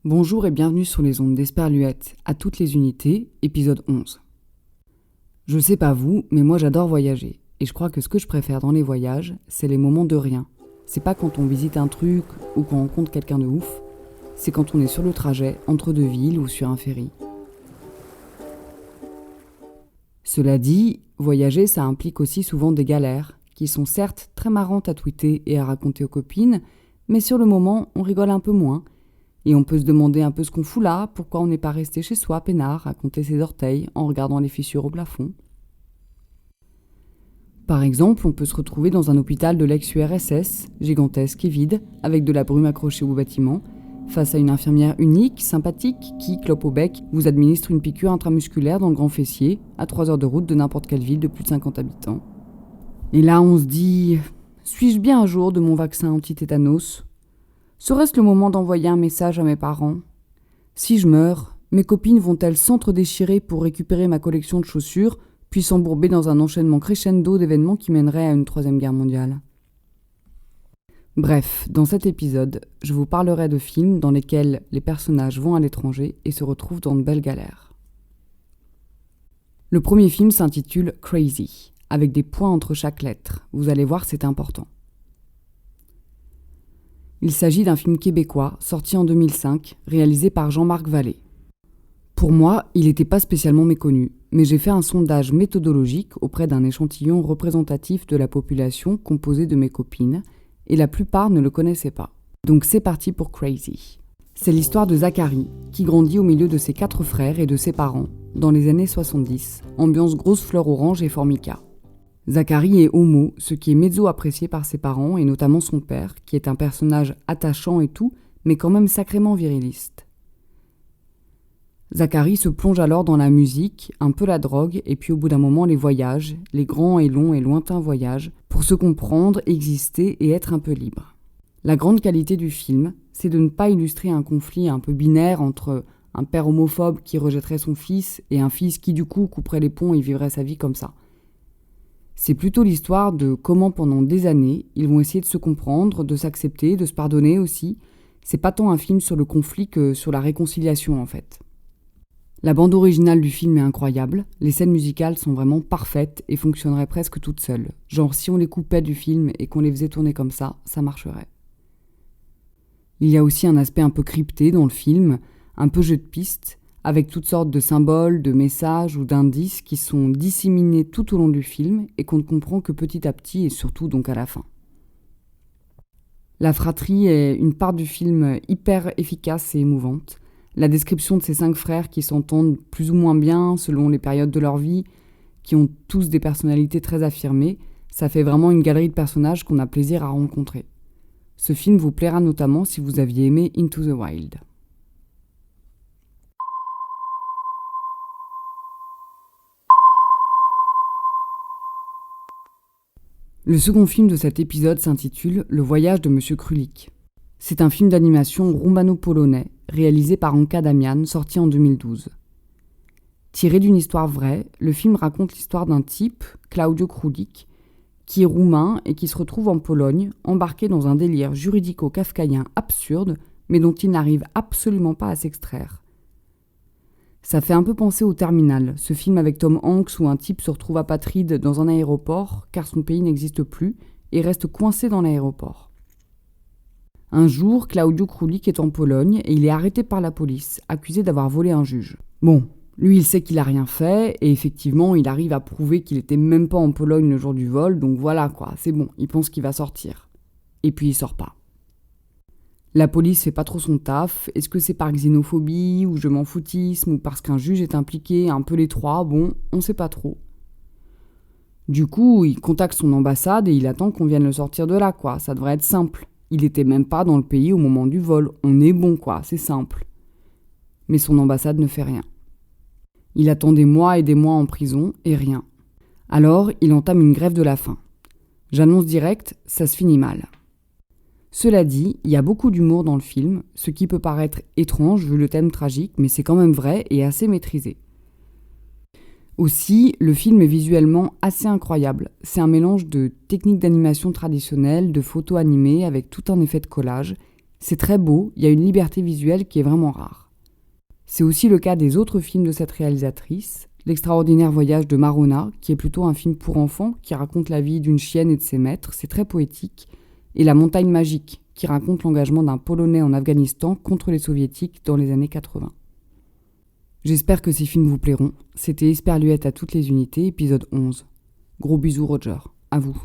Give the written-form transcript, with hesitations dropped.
Bonjour et bienvenue sur les ondes d'Esperluette, à toutes les unités, épisode 11. Je sais pas vous, mais moi j'adore voyager. Et je crois que ce que je préfère dans les voyages, c'est les moments de rien. C'est pas quand on visite un truc ou qu'on rencontre quelqu'un de ouf, c'est quand on est sur le trajet, entre deux villes ou sur un ferry. Cela dit, voyager ça implique aussi souvent des galères, qui sont certes très marrantes à tweeter et à raconter aux copines, mais sur le moment on rigole un peu moins. Et on peut se demander un peu ce qu'on fout là, pourquoi on n'est pas resté chez soi, peinard, à compter ses orteils en regardant les fissures au plafond. Par exemple, on peut se retrouver dans un hôpital de l'ex-URSS, gigantesque et vide, avec de la brume accrochée au bâtiment, face à une infirmière unique, sympathique, qui, clope au bec, vous administre une piqûre intramusculaire dans le grand fessier, à 3 heures de route de n'importe quelle ville de plus de 50 habitants. Et là, on se dit, suis-je bien à jour de mon vaccin anti-tétanos ? Serait-ce le moment d'envoyer un message à mes parents ? Si je meurs, mes copines vont-elles s'entre-déchirer pour récupérer ma collection de chaussures, puis s'embourber dans un enchaînement crescendo d'événements qui mènerait à une 3e guerre mondiale ? Bref, dans cet épisode, je vous parlerai de films dans lesquels les personnages vont à l'étranger et se retrouvent dans de belles galères. Le premier film s'intitule Crazy, avec des points entre chaque lettre. Vous allez voir, c'est important. Il s'agit d'un film québécois, sorti en 2005, réalisé par Jean-Marc Vallée. Pour moi, il n'était pas spécialement méconnu, mais j'ai fait un sondage méthodologique auprès d'un échantillon représentatif de la population composé de mes copines, et la plupart ne le connaissaient pas. Donc c'est parti pour Crazy. C'est l'histoire de Zachary, qui grandit au milieu de ses 4 frères et de ses parents, dans les années 70, ambiance grosse fleur orange et formica. Zachary est homo, ce qui est mezzo apprécié par ses parents et notamment son père, qui est un personnage attachant et tout, mais quand même sacrément viriliste. Zachary se plonge alors dans la musique, un peu la drogue, et puis au bout d'un moment les voyages, les grands et longs et lointains voyages, pour se comprendre, exister et être un peu libre. La grande qualité du film, c'est de ne pas illustrer un conflit un peu binaire entre un père homophobe qui rejetterait son fils et un fils qui du coup couperait les ponts et vivrait sa vie comme ça. C'est plutôt l'histoire de comment pendant des années, ils vont essayer de se comprendre, de s'accepter, de se pardonner aussi. C'est pas tant un film sur le conflit que sur la réconciliation en fait. La bande originale du film est incroyable, les scènes musicales sont vraiment parfaites et fonctionneraient presque toutes seules. Genre si on les coupait du film et qu'on les faisait tourner comme ça marcherait. Il y a aussi un aspect un peu crypté dans le film, un peu jeu de piste, avec toutes sortes de symboles, de messages ou d'indices qui sont disséminés tout au long du film et qu'on ne comprend que petit à petit et surtout donc à la fin. La fratrie est une part du film hyper efficace et émouvante. La description de ces 5 frères qui s'entendent plus ou moins bien selon les périodes de leur vie, qui ont tous des personnalités très affirmées, ça fait vraiment une galerie de personnages qu'on a plaisir à rencontrer. Ce film vous plaira notamment si vous aviez aimé Into the Wild. Le second film de cet épisode s'intitule Le voyage de Monsieur Krulik. C'est un film d'animation roumano-polonais réalisé par Anka Damian, sorti en 2012. Tiré d'une histoire vraie, le film raconte l'histoire d'un type, Claudio Krulik, qui est roumain et qui se retrouve en Pologne, embarqué dans un délire juridico-kafkaïen absurde, mais dont il n'arrive absolument pas à s'extraire. Ça fait un peu penser au Terminal, ce film avec Tom Hanks où un type se retrouve apatride dans un aéroport car son pays n'existe plus et reste coincé dans l'aéroport. Un jour, Claudio Krulik est en Pologne et il est arrêté par la police, accusé d'avoir volé un juge. Bon, lui il sait qu'il a rien fait et effectivement il arrive à prouver qu'il était même pas en Pologne le jour du vol, donc voilà quoi, c'est bon, il pense qu'il va sortir. Et puis il sort pas. La police fait pas trop son taf, est-ce que c'est par xénophobie ou je m'en foutisme ou parce qu'un juge est impliqué, un peu les trois, bon, on sait pas trop. Du coup, il contacte son ambassade et il attend qu'on vienne le sortir de là, quoi, ça devrait être simple. Il était même pas dans le pays au moment du vol, on est bon, quoi, c'est simple. Mais son ambassade ne fait rien. Il attend des mois et des mois en prison et rien. Alors, il entame une grève de la faim. J'annonce direct, ça se finit mal. Cela dit, il y a beaucoup d'humour dans le film, ce qui peut paraître étrange vu le thème tragique, mais c'est quand même vrai et assez maîtrisé. Aussi, le film est visuellement assez incroyable. C'est un mélange de techniques d'animation traditionnelles, de photos animées avec tout un effet de collage. C'est très beau, il y a une liberté visuelle qui est vraiment rare. C'est aussi le cas des autres films de cette réalisatrice. L'extraordinaire voyage de Marona, qui est plutôt un film pour enfants, qui raconte la vie d'une chienne et de ses maîtres, c'est très poétique. Et La montagne magique, qui raconte l'engagement d'un Polonais en Afghanistan contre les Soviétiques dans les années 80. J'espère que ces films vous plairont. C'était Esperluette à toutes les unités, épisode 11. Gros bisous Roger, à vous.